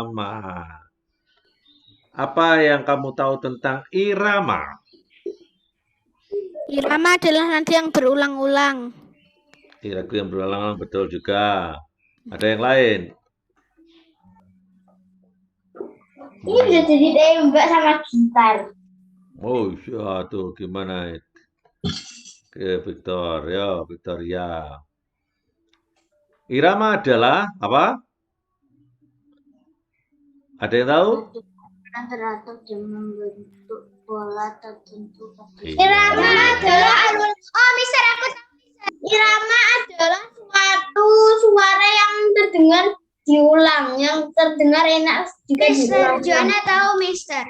irama. Apa yang kamu tahu tentang irama? Irama adalah nada yang berulang-ulang. Lagu yang berulang-ulang, betul juga. Ada yang lain? Ini bisa jadi tembak sama gitar. Oh, ya tuh gimana? Oke, Victor, ya, Victoria. Irama adalah apa? Ada yang tahu? Teratur dan membentuk pola tertentu. Iya. Irama adalah alun. Oh, Mister, aku tahu, Mister. Irama adalah suatu suara yang terdengar diulang, yang terdengar enak jika Mister, diulang. Joanna tahu, Mister.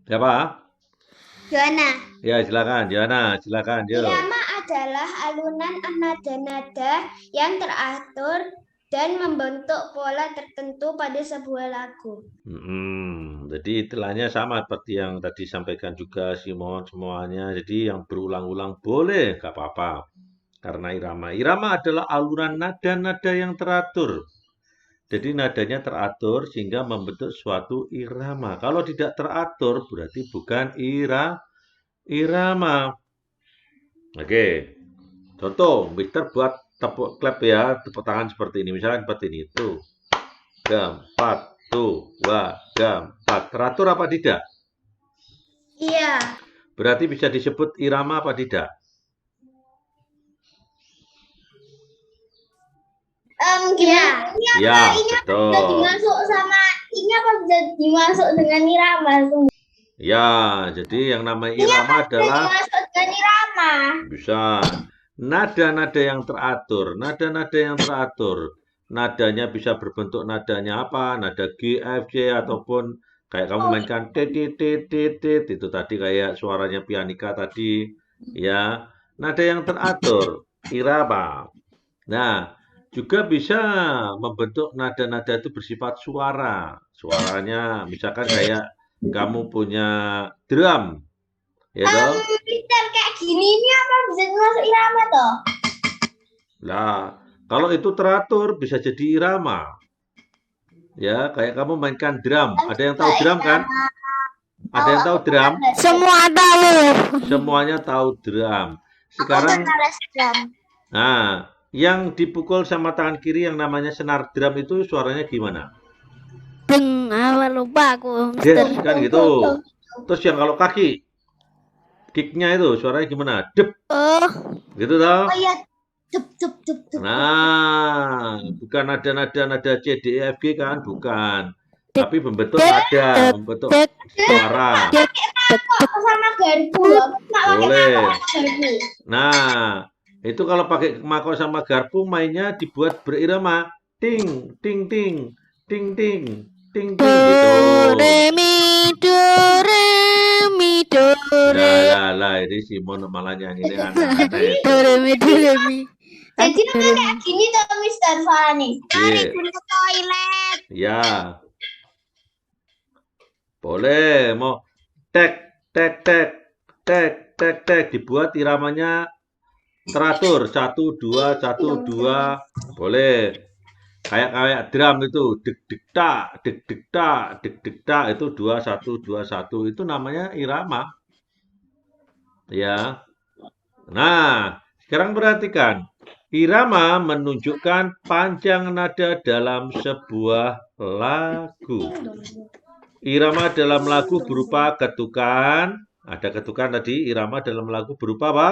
Siapa? Joanna. Ya, silakan, Joanna, silakan, Jo. Irama adalah alunan nada-nada yang teratur dan membentuk pola tertentu pada sebuah lagu. Jadi istilahnya sama seperti yang tadi sampaikan juga Simon semuanya. Jadi yang berulang-ulang boleh, nggak apa-apa. Karena irama adalah alunan nada-nada yang teratur. Jadi nadanya teratur sehingga membentuk suatu irama. Kalau tidak teratur berarti bukan irama. Oke, contoh, Mister buat tepuk klep ya, tepuk tangan seperti ini. Misalnya seperti ini, tuh, gampat, tuh, wah, gampat. Teratur apa tidak? Iya. Berarti bisa disebut irama apa tidak? Gimana? Ya, Ini bisa betul. dimasuk sama ini apa bisa dimasuk dengan irama? Ya, jadi yang namanya irama adalah Dimasuk dengan irama. bisa nada-nada yang teratur. Nada-nada yang teratur. Nadanya bisa berbentuk nadanya apa? Nada G, F, G ataupun kayak kamu mainkan tit itu tadi kayak suaranya pianika tadi, ya. Nada yang teratur, irama. Nah, juga bisa membentuk nada-nada itu bersifat suara. Suaranya misalkan kayak kamu punya drum, ya toh? Mister, kayak gini ini apa bisa dimasuk irama toh? Nah, kalau itu teratur bisa jadi irama. Ya, kayak kamu mainkan drum. Ada yang tahu drum kan? Ada yang tahu drum? Semua tahu. Semuanya tahu drum. Sekarang, nah, yang dipukul sama tangan kiri yang namanya senar drum itu suaranya gimana? Beng, apa lupa aku, Yes, Mister. kan gitu. Terus yang kalau kaki, kicknya itu suaranya gimana? Dep, Oh, gitu toh? Oh iya, cep. Nah, bukan nada C, D, E, F, G kan? Bukan. Tapi membentuk nada, membentuk dek, suara. dek, Kok sama garpu? Boleh. Garpu. Nah, itu kalau pakai mako sama garpu mainnya dibuat berirama. Ting, ting, ting, ting, ting, ting, ting, do, gitu. re, mi, do, re, mi, do, re. Lah, ini Simon malah nyanyi ini aneh-aneh. Do, re, mi, do, re, mi. Jadi kayak gini tuh Mister Fani. Iya, Ke toilet. ya. Boleh, mau tek, tek, tek, tek, tek, tek, dibuat iramanya teratur, 1, 2, 1, 2, boleh. Kayak drum itu, deg deg tak, deg deg tak, deg deg tak, itu 2, 1, 2, 1, itu namanya irama. Ya. Nah, sekarang perhatikan. Irama menunjukkan panjang nada dalam sebuah lagu. Irama dalam lagu berupa ketukan. Ada ketukan tadi, irama dalam lagu berupa apa?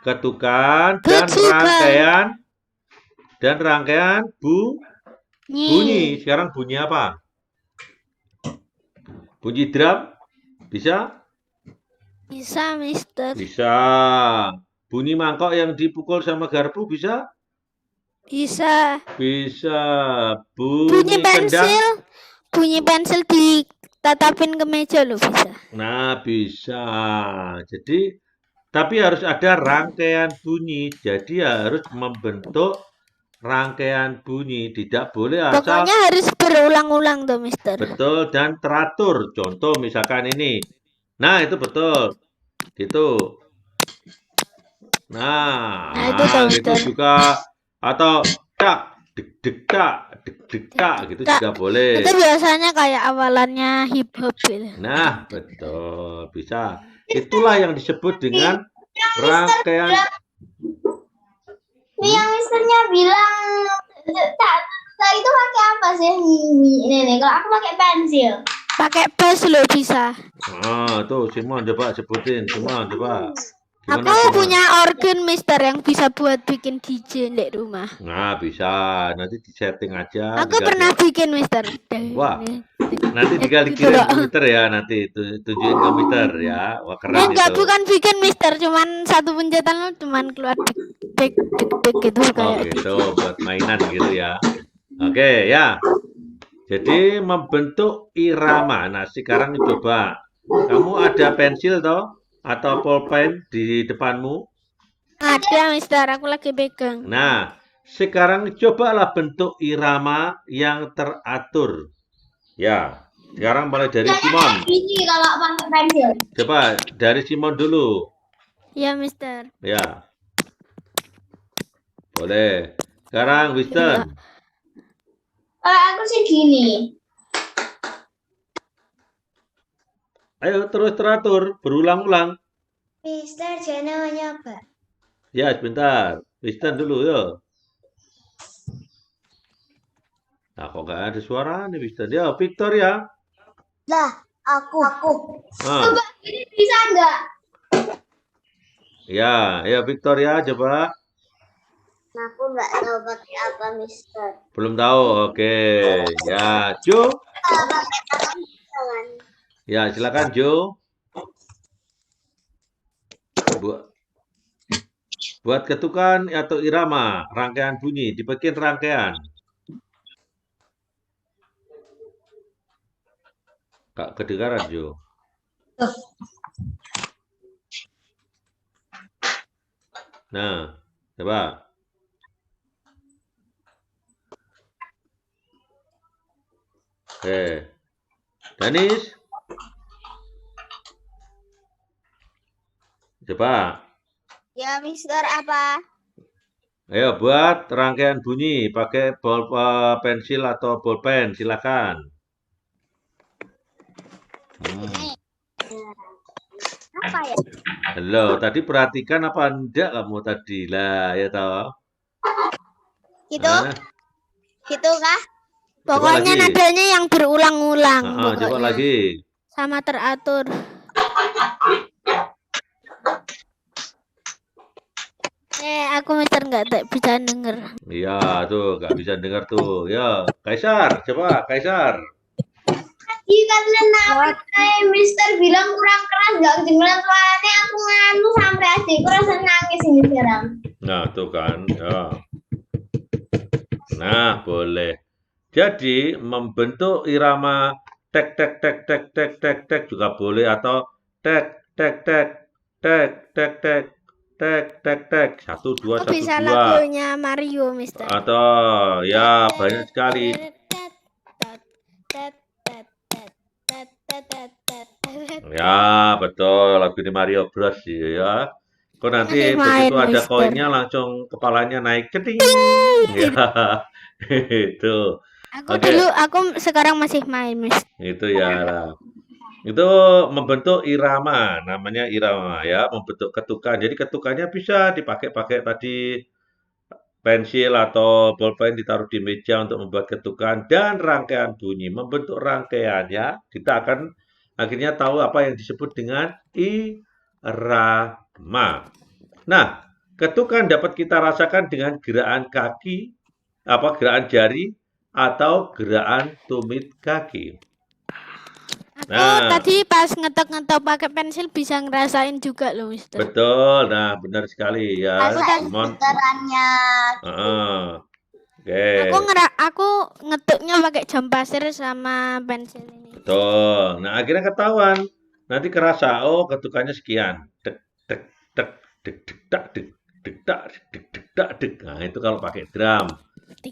Ketukan dan rangkaian bunyi. Sekarang bunyi apa? Bunyi drum? Bisa? Bisa, Mister. Bisa. Bunyi mangkok yang dipukul sama garpu bisa? Bisa. Bisa. Bunyi Kendang? pensil ditatapin ke meja loh, bisa. Nah, bisa. Jadi, tapi harus ada rangkaian bunyi. Jadi harus membentuk rangkaian bunyi. Tidak boleh asal. Pokoknya harus berulang-ulang tuh, Mister. Betul dan teratur. Contoh misalkan ini. Nah, itu betul. Gitu. Nah, Nah, itu tahu, itu Mister. juga atau tak deg deg tak deg-deg gitu Kak, juga boleh. itu biasanya kayak awalannya hip hop gitu. Nah, betul, bisa. Itulah yang disebut dengan rangkaian. Yang misternya bilang tak itu pakai apa sih? Nenek, kalau aku pakai pensil. Pakai bus lo bisa. Tuh Simon coba sebutin, Simon coba. Aku Gimana Simon? punya organ mister yang bisa buat bikin DJ di rumah. Nah, bisa. Nanti disetting aja. Aku pernah bikin mister. Wah, nanti tinggal Gitu dikirim loh. komputer ya, nanti tunjukin komputer ya. Wah, keren Enggak, itu. bukan bikin mister, cuman satu pencetan lo cuman keluar dek gitu Oh, kayak gitu, buat mainan gitu ya. Oke, ya. Jadi membentuk irama. Nah, sekarang coba. Kamu ada pensil toh? Atau pulpen di depanmu? ada mister, aku lagi pegang. Nah, sekarang cobalah bentuk irama yang teratur. Ya, sekarang mulai dari Simon. Ini kalau pakai pensil. Coba dari Simon dulu. Ya mister. Ya, boleh. Sekarang Winston. Kalau aku sih gini. Ayo terus teratur, berulang-ulang. Mister Jana mau nyoba. Ya, sebentar. Winston dulu, yo. Nah, kok nggak ada suara nih, Winston? Ya, Victoria. Lah, aku. Ah, Coba ini bisa enggak? ya, ya Victoria, coba. Aku enggak tahu pakai apa, Mister. Belum tahu, oke. Ya, Jo. Pakai tangan. Ya, silakan Jo. Buat ketukan atau irama, rangkaian bunyi, dibikin rangkaian. Kak kedengaran Jo. Nah, coba. Oke. Danis. Coba. Ya, Mister apa? Ayo buat rangkaian bunyi pakai pensil atau bolpen, silakan. Apa ya? Halo, tadi perhatikan apa enggak kamu tadi? Lah, ya toh. Gitu? Nah, Gitu kah? coba Pokoknya lagi. nadanya yang berulang-ulang. Coba Pokoknya. lagi. Sama teratur. Aku mister nggak bisa denger. Iya, tuh nggak bisa dengar tuh. Ya, Kaisar, coba Kaisar. Iya karena Mister bilang kurang keras gak kedengeran suaranya aku nganu sampai adikku rasa nangis ini sekarang. Nah, tuh kan. Ya. Nah, boleh. Jadi membentuk irama tek tek tek tek tek tek tek juga boleh atau tek tek tek tek tek tek tek tek tek 1 2 Aku 1 bisa 2 lagunya Mario mister. atau ya banyak sekali. Ya, betul lagu ini Mario Bros ya. Kok nanti Main, begitu ada Mister. koinnya langsung kepalanya naik ceting. Ya, itu. Oke. Aku sekarang masih main mister. Itu ya. Itu membentuk irama, namanya irama ya, membentuk ketukan. Jadi ketukannya bisa dipakai-pakai tadi pensil atau bolpen ditaruh di meja untuk membuat ketukan dan rangkaian bunyi, membentuk rangkaian ya. Kita akan akhirnya tahu apa yang disebut dengan irama. Nah, ketukan dapat kita rasakan dengan gerakan kaki, gerakan jari atau gerakan tumit kaki. Aku tadi pas ngetok-ngetok pakai pensil bisa ngerasain juga loh mister. Betul, nah benar sekali ya, Simon. Putarannya. Oke. Aku ngetuknya pakai jam pasir sama pensil ini. Betul. Nah, akhirnya ketahuan. Nanti kerasa, oh ketukannya sekian. Dek dek dek dek dek dak dek dek dak dek dek dak dek. Nah, itu kalau pakai drum.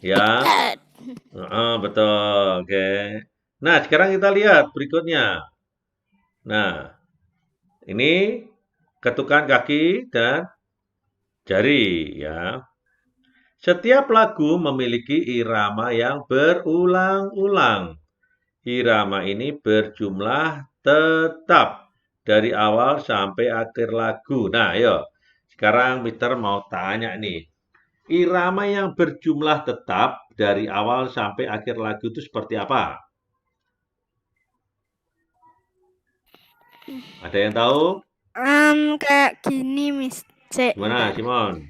Ya. Betul. Oke. Nah, sekarang kita lihat berikutnya. Nah, ini ketukan kaki dan jari ya. Setiap lagu memiliki irama yang berulang-ulang. Irama ini berjumlah tetap dari awal sampai akhir lagu. Nah, ayo. Sekarang Mister mau tanya nih. Irama yang berjumlah tetap dari awal sampai akhir lagu itu seperti apa? Ada yang tahu? Kayak gini, Miss. Gimana, Simon?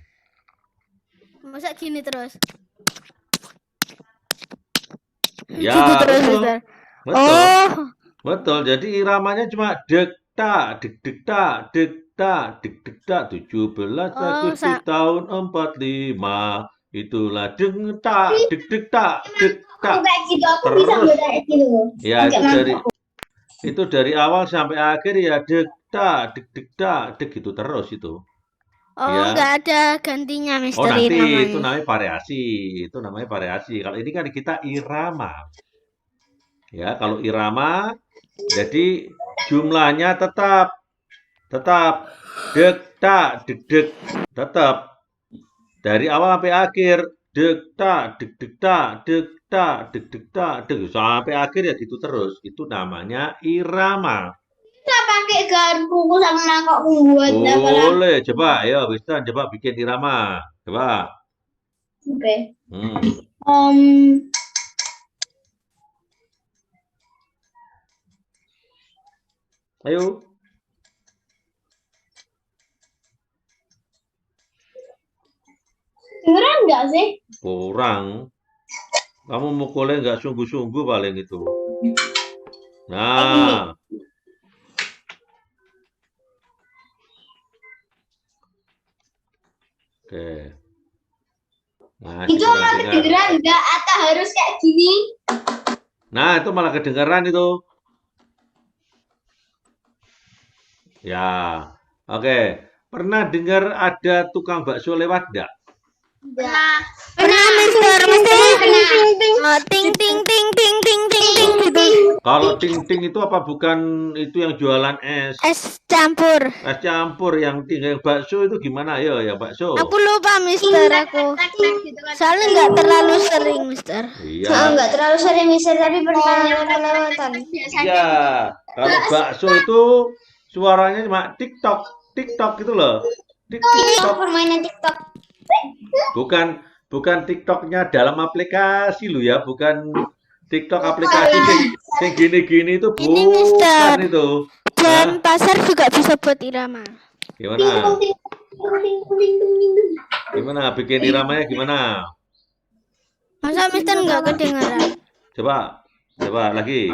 Masa gini terus? Ya, Gitu terus, betul. Mister. Betul. Oh, Betul. Jadi iramanya cuma dek tak, dek dek tak, dek tak, dek dek tak. 17 oh, Agustus tahun 45. Itulah deng tak, dek dek tak, dek Aku tak. kayak gitu, aku bisa Terus. beda kayak gitu. Ya, itu dari awal sampai akhir ya dek tak, dek dek tak, dek itu terus itu. oh, Ya. nggak ada gantinya, Oh, Mister, nanti namanya. itu namanya variasi. Itu namanya variasi. Kalau ini kan kita irama. Ya, kalau irama jadi jumlahnya tetap dek tak dek dek tetap dari awal sampai akhir dek tak dek dek tak dek tak dek dek tak dek sampai akhir ya gitu terus. Itu namanya irama. Kita pakai garpu sama mangkok buat Boleh, coba ayo bisa coba bikin irama. Coba. Oke. Hmm. Ayo. Dengeran nggak sih? Kurang. Kamu mukulnya nggak sungguh-sungguh paling itu. Nah. Oke. Nah, Itu kurang malah dengar. kedengeran nggak? Atau harus kayak gini? Nah, itu malah kedengaran itu. Ya. Oke. Pernah dengar ada tukang bakso lewat nggak? Nah, Pernah, Mister, mesti ting ting ting ting ting ting ting gitu. Kalau ting-ting itu apa bukan itu yang jualan es? Es campur. Es campur yang tinggal bakso itu gimana? Ayo, ya bakso. Aku lupa, Mister, aku. Soalnya nggak terlalu sering, Mister. Iya. Nggak terlalu sering Mister, tapi pernah kelewatan. Iya. Kalau bakso itu suaranya cuma TikTok, TikTok gitu loh. TikTok. Permainan TikTok. Bukan TikToknya dalam aplikasi lo ya, bukan TikTok aplikasi sing gini-gini itu Ini, bukan Mister. itu. Dan pasar juga bisa buat irama. Gimana? Gimana bikin iramanya gimana? Masa Mister nggak kedengaran? Coba lagi.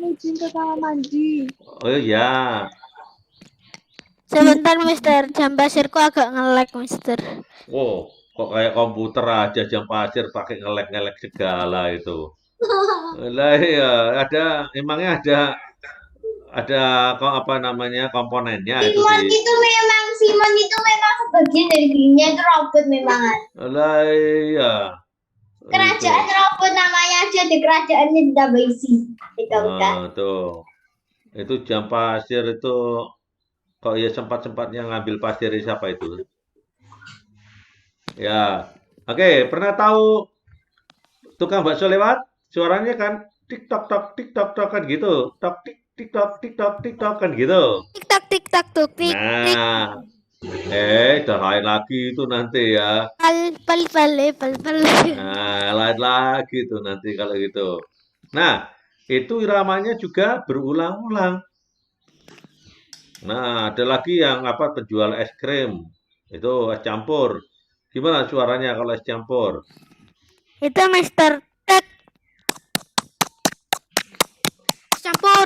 Izin ke kamar mandi. Oh iya. Sebentar, Mister. Jam pasirku agak nge-lag, Mister. Oh, kok kayak komputer aja jam pasir pakai ngelek-ngelek segala itu. Lah iya, emangnya ada kok apa namanya komponennya itu Simon itu memang sebagian dari dirinya itu robot memang. Lah iya. Kerajaan robot namanya aja di kerajaannya ditambah isi. Nah, tuh. Itu jam pasir itu kok ya sempat-sempatnya ngambil pasir dari siapa itu? Ya. Oke, pernah tahu tukang bakso lewat? Suaranya kan tik-tok tok tik-tok tok kan gitu. Tok tik tik-tok tik-tok tik-tok kan gitu. Tik-tak, tik-tak, tuk, tik. Nah, udah lain lagi itu nanti ya. Pal. Nah, lain lagi tuh nanti kalau gitu. Nah, itu iramanya juga berulang-ulang. Nah, ada lagi yang apa penjual es krim. Itu es campur. Gimana suaranya kalau es campur? Itu Mister. Tek.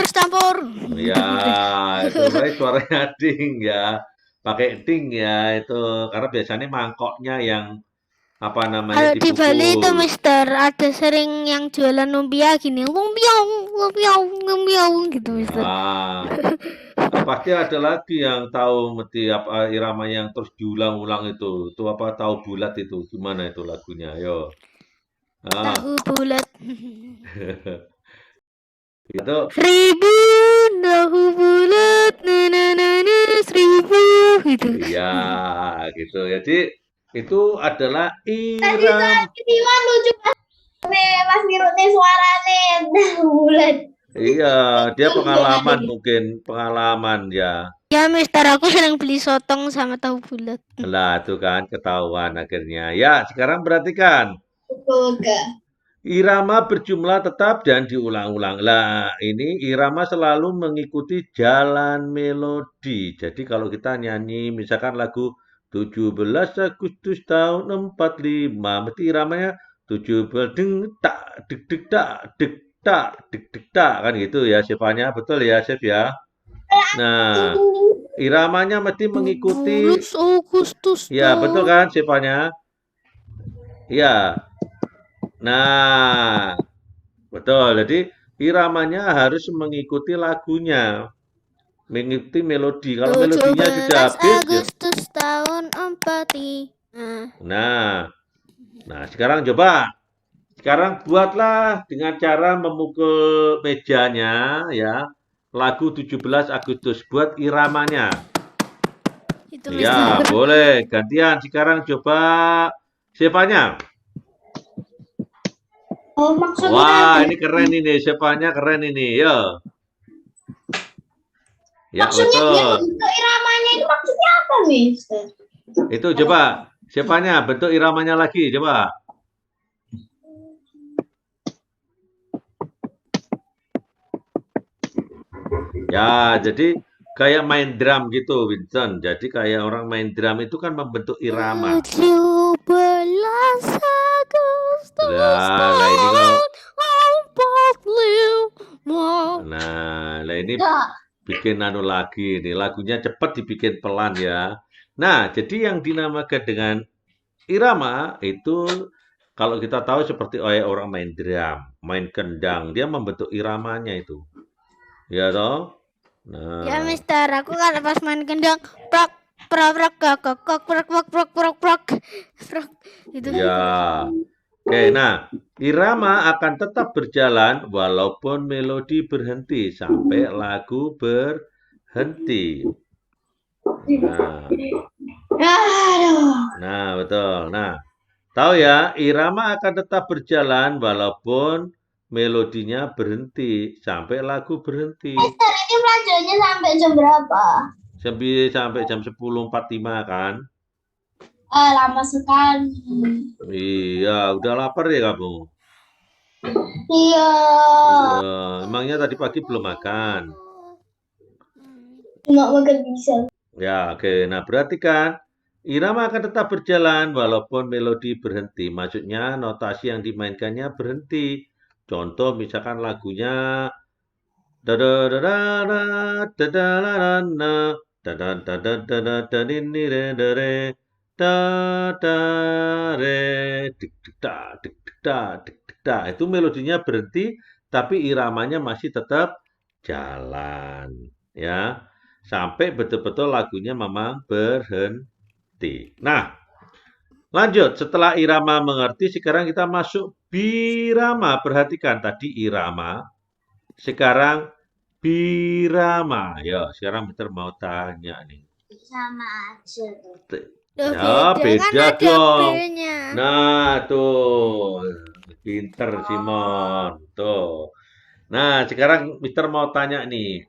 Campur. Ya, itu berarti suaranya ding ya. Pakai ding ya itu karena biasanya mangkoknya yang apa namanya Kalau di Bali itu dipukul. Mister ada sering yang jualan lumpia gini, lumpia gitu, Mister. Ah, pasti ada lagi yang tahu mesti apa irama yang terus diulang-ulang itu. Itu apa tahu bulat itu. Gimana itu lagunya? Ayo. Ah, Tahu bulat. itu Seribu tahu bulat, na 1000 gitu. iya gitu. Jadi Itu adalah Tadi iram. Tiwan lucu pas ngirutin suaranya dah bulat. Iya, dia pengalaman mungkin, pengalaman ya. Ya, Mister, aku sering beli sotong sama tahu bulat. Lah, itu kan ketahuan akhirnya. Ya, sekarang perhatikan. Oke. Irama berjumlah tetap dan diulang-ulang. Lah, ini irama selalu mengikuti jalan melodi. Jadi kalau kita nyanyi misalkan lagu 17 Agustus tahun 45, mesti iramanya 17 deng tak deg deg tak deg tak deg deg tak kan gitu ya Chefanya. Betul ya, Chef ya. Nah, iramanya mesti mengikuti 17 Agustus ya, betul tahun. kan Chefanya? Ya. Nah, betul. Jadi iramanya harus mengikuti lagunya, mengikuti melodi. Kalau melodinya 17 sudah habis, ya. Agustus tahun 45. Nah, nah sekarang coba. Sekarang buatlah dengan cara memukul mejanya ya. Lagu 17 Agustus buat iramanya. Itu Ya, Mister. boleh. Gantian. Sekarang coba siapanya? Oh, maksudnya Wah, ini keren ini. Siapanya keren ini. Yo. Ya, maksudnya dia betul. bentuk iramanya itu maksudnya apa, Mister? Itu coba. Siapanya? Bentuk iramanya lagi. Coba. Ya, jadi kayak main drum gitu, Vincent. Jadi kayak orang main drum itu kan membentuk irama. 17 Agustus Lah ini kalau tahun 45. nah, ini bikin anu lagi nih. Lagunya cepat dibikin pelan ya. Nah, jadi yang dinamakan dengan irama itu kalau kita tahu seperti orang main drum, main kendang, dia membentuk iramanya itu. Ya toh? Ya, Nah, Mister, aku kalau pas main kendang prok prok prok kok prok prok prok prok prok prok gitu. ya. Oke, nah, irama akan tetap berjalan walaupun melodi berhenti sampai lagu berhenti. Nah, Aduh. nah betul. Nah, tahu ya, irama akan tetap berjalan walaupun melodinya berhenti sampai lagu berhenti. Mister, ini pelajarannya sampai jam berapa? Sampai jam 10.45 kan? Lama sekali. Iya, udah lapar ya kamu? Iya. Emangnya tadi pagi belum makan? Cuma makan pisang. Ya, oke. Nah, berarti kan irama akan tetap berjalan walaupun melodi berhenti. Maksudnya notasi yang dimainkannya berhenti. Contoh misalkan lagunya dadadadada, dadadadana, dadadadadadadadinirere, dadare, dik dik da, dik dik da, dik dik da. Itu melodinya berhenti, tapi iramanya masih tetap jalan. Ya, sampai betul-betul lagunya memang berhenti. Nah, lanjut. Setelah irama mengerti, sekarang kita masuk birama. Perhatikan tadi irama, sekarang birama. Ya, sekarang Mister mau tanya nih. Sama aja tuh. Loh, Ya, kan beda ada dong. B-nya. Nah, tuh. Pinter Simon. Tuh. Nah, sekarang Mister mau tanya nih.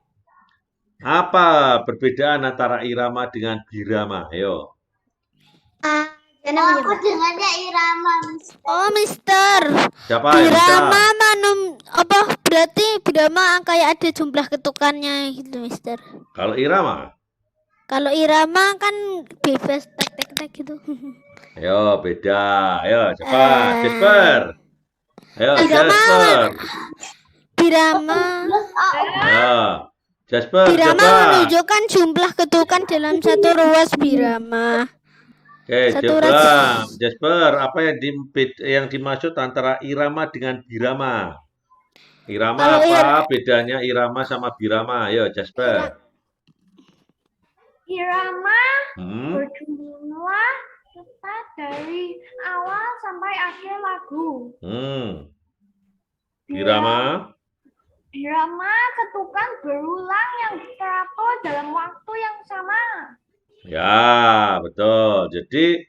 Apa perbedaan antara irama dengan birama? Ayo. Aku dengarnya irama, Mister. Oh, Mister. Siapa yang Birama bisa? berarti birama kayak ada jumlah ketukannya gitu, Mister. Kalau irama? Kalau irama kan bebas tek tek tek gitu. Ayo, beda. Ayo, cepat. Jasper. Ayo, Irama. Jasper. Birama. Ayo. Jasper, Birama coba. menunjukkan jumlah ketukan dalam satu ruas birama. Oke, Satu coba. ras. Jasper, apa yang dimaksud antara irama dengan birama? Irama Kalau apa bedanya irama sama birama? Ayo, Jasper. Irama Hmm? berjumlah tetap dari awal sampai akhir lagu. Irama? Irama ketukan berulang yang teratur dalam waktu yang sama. Ya, betul. Jadi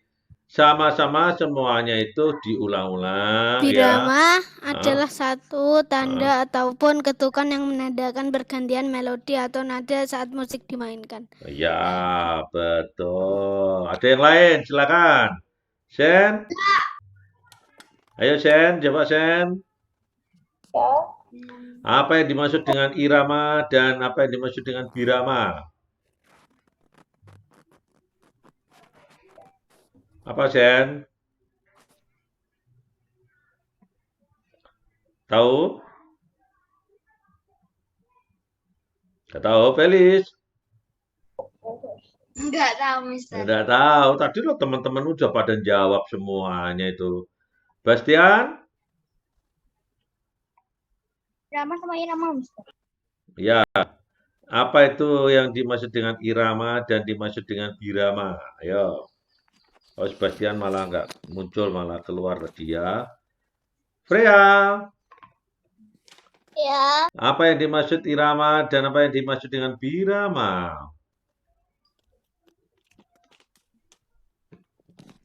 Sama-sama semuanya itu diulang-ulang ya. Birama Ah, adalah satu tanda ataupun ketukan yang menandakan pergantian melodi atau nada saat musik dimainkan. ya, betul. Ada yang lain, silakan. Sen, ayo Sen, coba Sen. Apa yang dimaksud dengan irama dan apa yang dimaksud dengan birama? Apa Sen? Tahu? Nggak tahu, Felis? Enggak tahu, Mister. Nggak tahu. Tadi lo teman-teman udah pada jawab semuanya itu. Bastian? Irama sama irama, Mister. Ya. Apa itu yang dimaksud dengan irama dan dimaksud dengan birama? Ayo. Oh, Sebastian malah nggak muncul, malah keluar dia. Freya, Ya. apa yang dimaksud irama dan apa yang dimaksud dengan birama?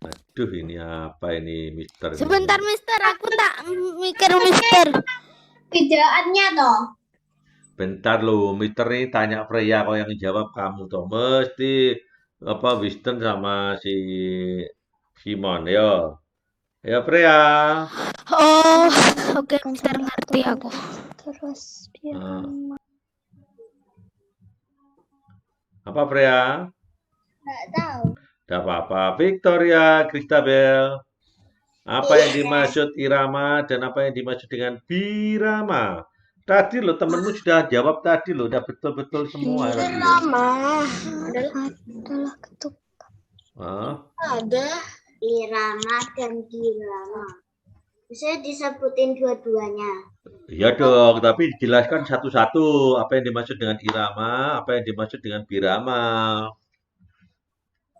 Aduh, ini apa ini, Mister? Sebentar, Mister, aku tak mikir, Mister. Bedaannya toh. Bentar lo, Mister ini tanya Freya, kok yang jawab kamu toh. Mesti apa Winston sama si Simon, yo. Ya Freya. Oh, oke, Mister, ngerti aku. Terus Ah, apa Freya? Enggak tahu. Tidak apa-apa. Victoria, Christabel. Apa yang dimaksud irama dan apa yang dimaksud dengan birama? Tadi lo temenmu sudah jawab tadi lo, udah betul-betul semua tadi lo. Irama adalah ketukan. Ah, Ada irama dan birama. Bisa disebutin dua-duanya. iya dong, tapi jelaskan satu-satu apa yang dimaksud dengan irama, apa yang dimaksud dengan birama.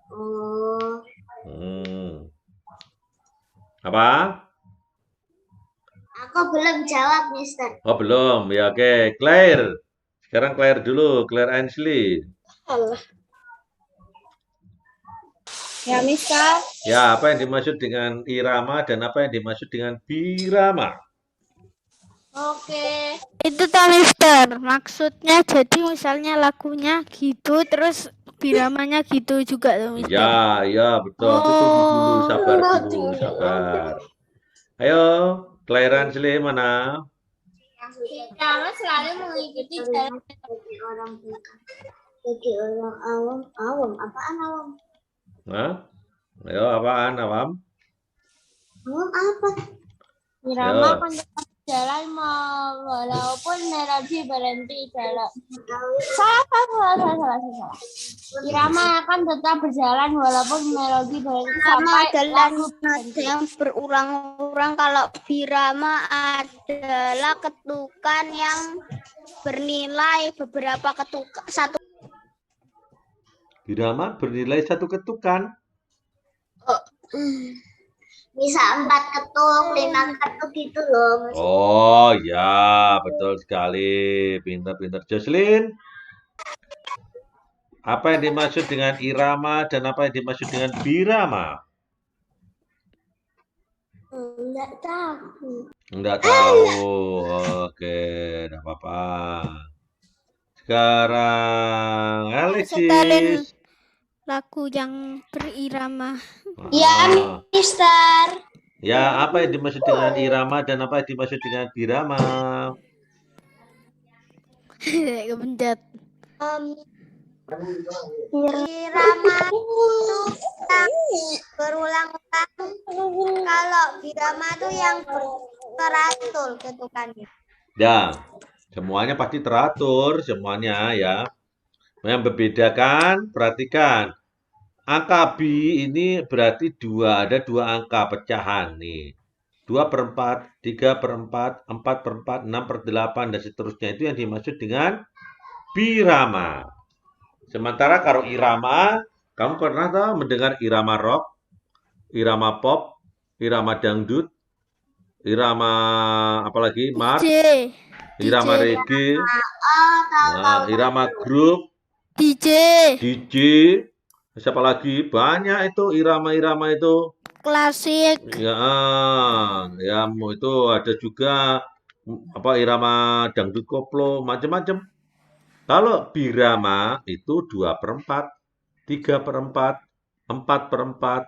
Oh, Hmm. Apa? aku belum jawab, Mister. Oh belum, ya oke. Claire, sekarang Claire dulu, Claire Ainsley. Ya, Mister. Ya, apa yang dimaksud dengan irama dan apa yang dimaksud dengan birama? Oke. Itu toh, Mister. Maksudnya jadi misalnya lagunya gitu, terus biramanya gitu juga tuh, Mister. Ya, ya betul. Tunggu dulu, sabar dulu, sabar. Ayo, Claire Ainsley mana? Kita selalu mengikuti jalan bagi orang awam. Awam, apaan awam? Hah? Ayo, apaan, awam? Awam apa? Ayo. akan tetap jalan walaupun melodi berhenti jalan. Salah. Irama akan tetap berjalan walaupun melodi berhenti sampai adalah lagu nada yang berulang-ulang. Kalau birama adalah ketukan yang bernilai beberapa ketukan. Satu Birama bernilai satu ketukan. bisa 4 ketuk, 5 ketuk gitu loh. Oh ya, betul sekali. Pintar-pintar. Jocelyn, apa yang dimaksud dengan irama dan apa yang dimaksud dengan birama? Enggak tahu. Enggak tahu. Oke, enggak apa-apa. Sekarang Setelin Alexis. lagu yang berirama. Ah, Mister. ya, apa yang dimaksud dengan irama dan apa yang dimaksud dengan birama? Kebencet. irama itu yang berulang-ulang. Kalau birama itu yang teratur ketukannya. Ya, semuanya pasti teratur, semuanya ya. Yang membedakan, perhatikan. Angka B ini berarti ada dua angka pecahan nih. 2/4, 3/4, 4/4, 6/8, dan seterusnya. Itu yang dimaksud dengan birama. Sementara kalau irama, kamu pernah tahu mendengar irama rock, irama pop, irama dangdut, irama apalagi march, DJ. irama reggae, irama grup, DJ. DJ, siapa lagi? Banyak itu irama-irama itu. klasik. Ya, ya itu ada juga apa irama dangdut koplo, macam-macam. Kalau birama itu 2/4, 3/4, 4/4,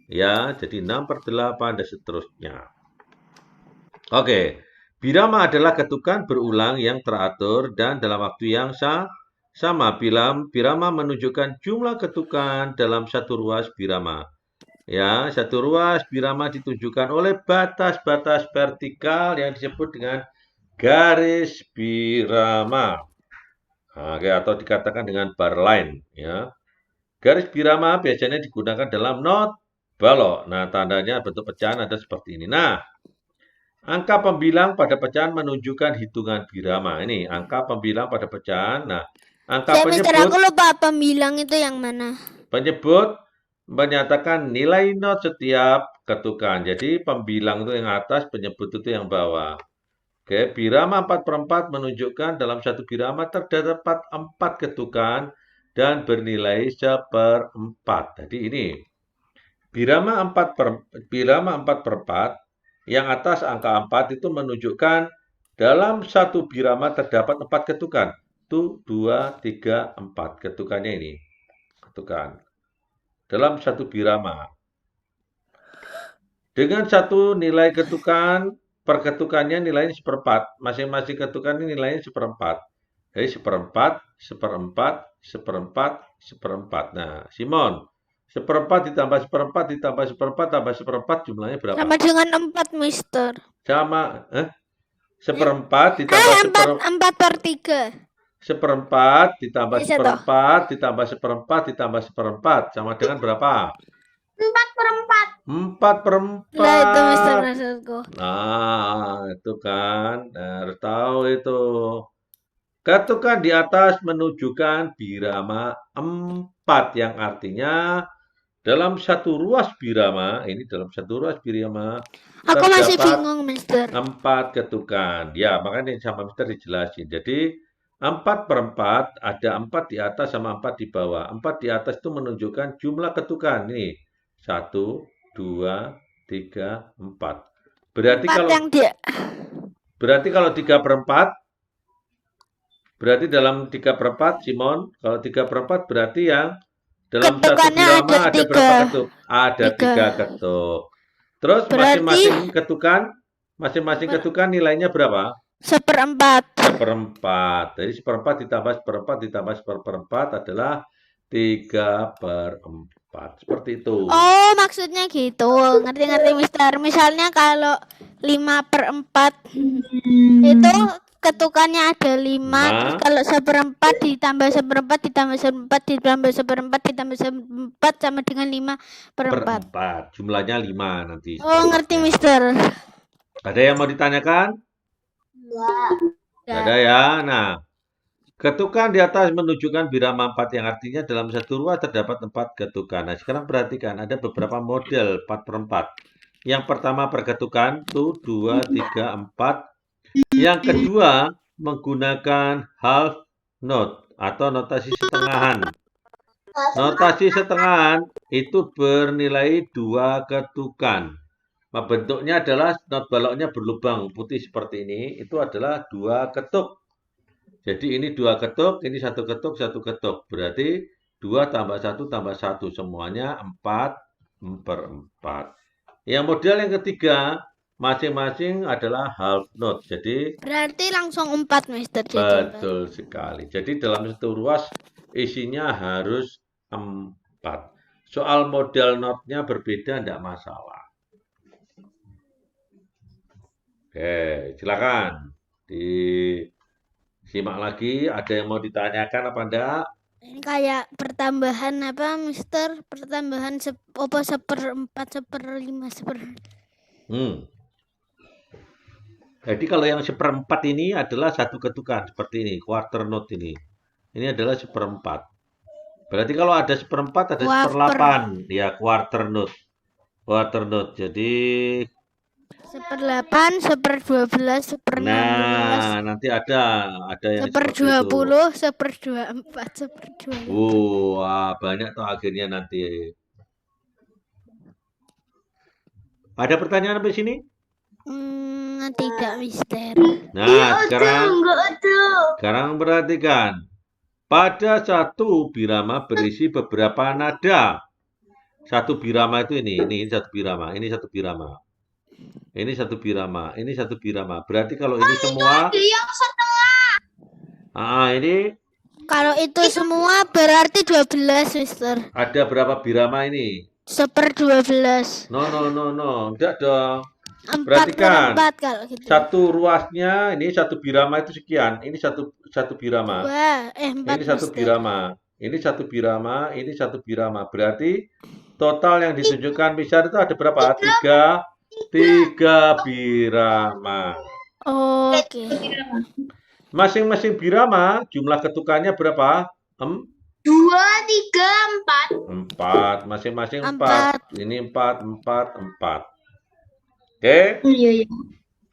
ya, jadi 6/8 dan seterusnya. Oke, birama adalah ketukan berulang yang teratur dan dalam waktu yang sama. Birama menunjukkan jumlah ketukan dalam satu ruas birama. Ya, satu ruas birama ditunjukkan oleh batas-batas vertikal yang disebut dengan garis birama. Oke, atau dikatakan dengan bar line. Ya. Garis birama biasanya digunakan dalam not balok. Nah, tandanya bentuk pecahan ada seperti ini. Nah, angka pembilang pada pecahan menunjukkan hitungan birama. Ini angka pembilang pada pecahan. Nah, angka Mister, penyebut. aku lupa pembilang itu yang mana. Penyebut menyatakan nilai not setiap ketukan. Jadi pembilang itu yang atas, penyebut itu yang bawah. Oke, birama 4/4 menunjukkan dalam satu birama terdapat 4 ketukan dan bernilai 1/4. Jadi ini birama 4/4 yang atas angka 4 itu menunjukkan dalam satu birama terdapat 4 ketukan. 1, 2, 3, 4 ketukannya ini. Ketukan. Dalam satu birama. Dengan satu nilai ketukan, per ketukannya nilainya 1/4. Masing-masing ketukan ini nilainya 1/4. Jadi 1/4, 1/4, 1/4, 1/4. Nah, Simon, 1/4 ditambah 1/4 ditambah 1/4 tambah 1/4 jumlahnya berapa? Sama dengan 4, Mister. Sama, 1/4 ditambah 4/3. 1/4 ditambah Bisa toh? 1/4 ditambah 1/4 ditambah 1/4 sama dengan berapa? 4/4. 4/4. Lah itu Mister maksudku. Nah, itu kan. Nah, harus tahu itu. Ketukan di atas menunjukkan birama 4 yang artinya dalam satu ruas birama, ini dalam satu ruas birama Aku masih terdapat bingung, Mister. 4 ketukan. Ya, makanya sama Mister dijelasin. Jadi 4/4 ada 4 di atas sama 4 di bawah. 4 di atas itu menunjukkan jumlah ketukan. Nih, 1, 2, 3, 4. Berarti 4 kalau yang dia. berarti kalau 3/4 berarti dalam 3/4 Simon, kalau 3/4 berarti yang dalam satu Ketukannya birama ada ada berapa 3. ketuk? Ada 3 3. ketuk. Terus Berarti masing-masing ketukan nilainya berapa? 1/4. 1/4. Jadi 1/4 ditambah 1/4 ditambah 1/4 adalah 3/4. Seperti itu. Oh, maksudnya gitu. Ngerti-ngerti, Mister. Misalnya kalau 5/4 itu ketukannya ada 5. Terus kalau 1/4 ditambah 1/4 ditambah 1/4 ditambah 1/4 ditambah 1/4 sama dengan 5/4. 4. Jumlahnya 5 nanti. Oh, ngerti, Mister. Ada yang mau ditanyakan? Nggak ada ya. Nah, ketukan di atas menunjukkan birama 4 yang artinya dalam satu ruas terdapat 4 ketukan. Nah, sekarang perhatikan ada beberapa model 4/4. Yang pertama per ketukan, 1, 2, 3, 4. Yang kedua menggunakan half note atau notasi setengahan. Notasi setengahan itu bernilai 2 ketukan. Nah, bentuknya adalah not baloknya berlubang putih seperti ini. Itu adalah 2 ketuk. Jadi ini 2 ketuk, ini 1 ketuk, 1 ketuk. Berarti 2 tambah 1 tambah 1. Semuanya 4/4. Yang model yang ketiga, masing-masing adalah half note. Jadi Berarti langsung 4, Mister. betul sekali. Jadi dalam satu ruas isinya harus 4. Soal model note-nya berbeda, tidak masalah. Oke, silakan disimak lagi. Ada yang mau ditanyakan apa enggak? Ini kayak pertambahan apa, Mister? Pertambahan 1/4, 1/5, 1/. Jadi kalau yang 1/4 ini adalah 1 ketukan seperti ini, quarter note ini. Ini adalah 1/4. Berarti kalau ada 1/4 ada 1/8, ya quarter note. Quarter note. Jadi 1/8, 1/12, 1/16. nah, nanti ada yang seperti itu. 1/20, 1/24, 1/25. Wah, banyak tuh akhirnya nanti. Ada pertanyaan sampai sini? Tidak, Mister. Nah, sekarang perhatikan. Pada satu birama berisi beberapa nada. Satu birama itu ini satu birama, ini satu birama. Ini satu birama, ini satu birama. Berarti kalau ini semua, Yang setengah. ini Kalau itu semua berarti 12, Mister. ada berapa birama ini? 1/12. No, enggak dong. 4/4 kalau gitu. Satu ruasnya ini satu birama itu sekian. Ini satu birama. 4, Ini satu Mister. birama. Ini satu birama. Ini satu birama. Berarti total yang ditunjukkan Mister itu ada berapa? 3 birama. Oke. Masing-masing birama jumlah ketukannya berapa? 2, 3, 4. 4. Masing-masing 4. 4. Ini 4, 4, 4. Oke? Iya.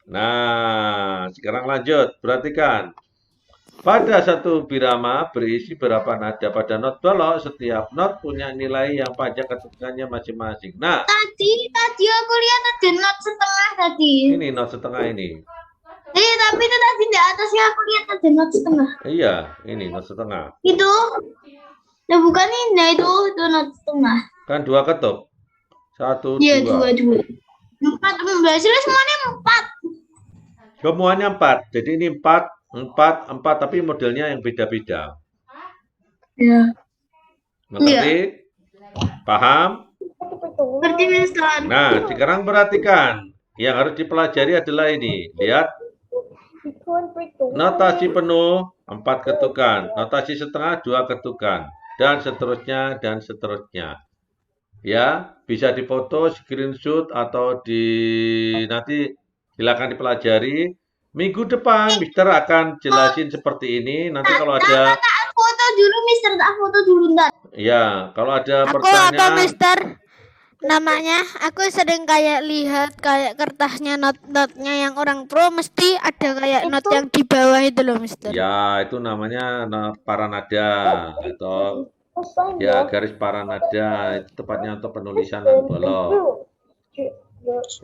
Nah, sekarang lanjut. Perhatikan. Pada satu birama berisi berapa nada pada not balok. Setiap not punya nilai yang panjang ketukannya masing-masing. Nah, Tadi aku lihat ada not setengah tadi. ini not setengah ini. Tapi itu tadi di atasnya aku lihat ada not setengah. Iya, ini not setengah. Itu. Nah, bukan ini, itu not setengah. Kan 2 ketuk. 1, Iya, 2. 2. 4, hasilnya semuanya 4. Semuanya 4. Jadi ini 4, 4, tapi modelnya yang beda-beda. Iya. Mengerti? Paham? Seperti Mister. Nah, sekarang perhatikan. Yang harus dipelajari adalah ini. Lihat. Notasi penuh 4 ketukan. Notasi setengah 2 ketukan. Dan seterusnya, dan seterusnya. Ya, bisa difoto, screenshot, atau nanti silakan dipelajari. Minggu depan Mister akan jelasin seperti ini. Nanti kalau ada, Tak foto dulu, Mister. Tak foto dulu, ntar. ya, kalau ada Aku apa, pertanyaan, Mister? Namanya, aku sering kayak lihat kayak kertasnya not-notnya yang orang pro mesti ada kayak not yang di bawah itu loh, Mister. ya itu namanya paranada atau ya garis paranada. Itu tepatnya untuk penulisan bolok.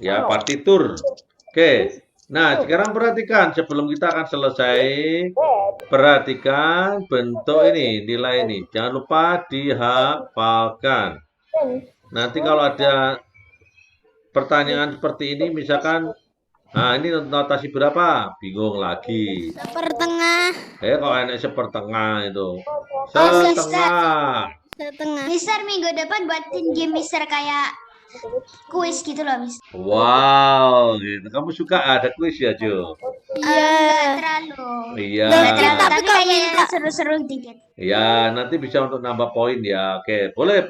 Ya, partitur. Oke. Nah, sekarang perhatikan sebelum kita akan selesai, perhatikan bentuk ini, nilai ini. Jangan lupa dihafalkan. Nanti kalau ada pertanyaan seperti ini, misalkan, nah ini notasi berapa? Bingung lagi. Sepertengah. Kok enak sepertengah itu. Setengah. Mister minggu depan buatin game Mister kayak kuis gitu loh, Mister. Wow, gitu. Kamu suka ada kuis ya, Jo? Iya. Terlalu. Iya. Tapi kayaknya seru-seru dikit. Ya, nanti bisa untuk nambah poin ya. Oke, boleh.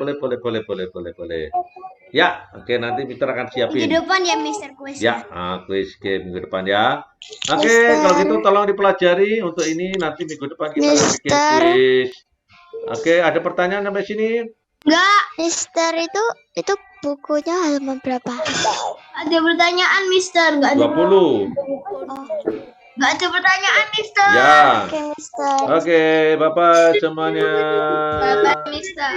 Ya, oke, nanti Mister akan Minggu siapin. depan ya Mister kuis. Ya, kuis game minggu depan ya. Oke, kalau gitu tolong dipelajari untuk ini. Nanti minggu depan kita akan bikin kuis. Oke, ada pertanyaan sampai sini? Enggak. Mister itu bukunya halaman berapa? Ada pertanyaan, Mister. Enggak ada. 20. Enggak ada pertanyaan, Mister. Ya. Mister. Oke, Bapak semuanya. Bye-bye, Mister.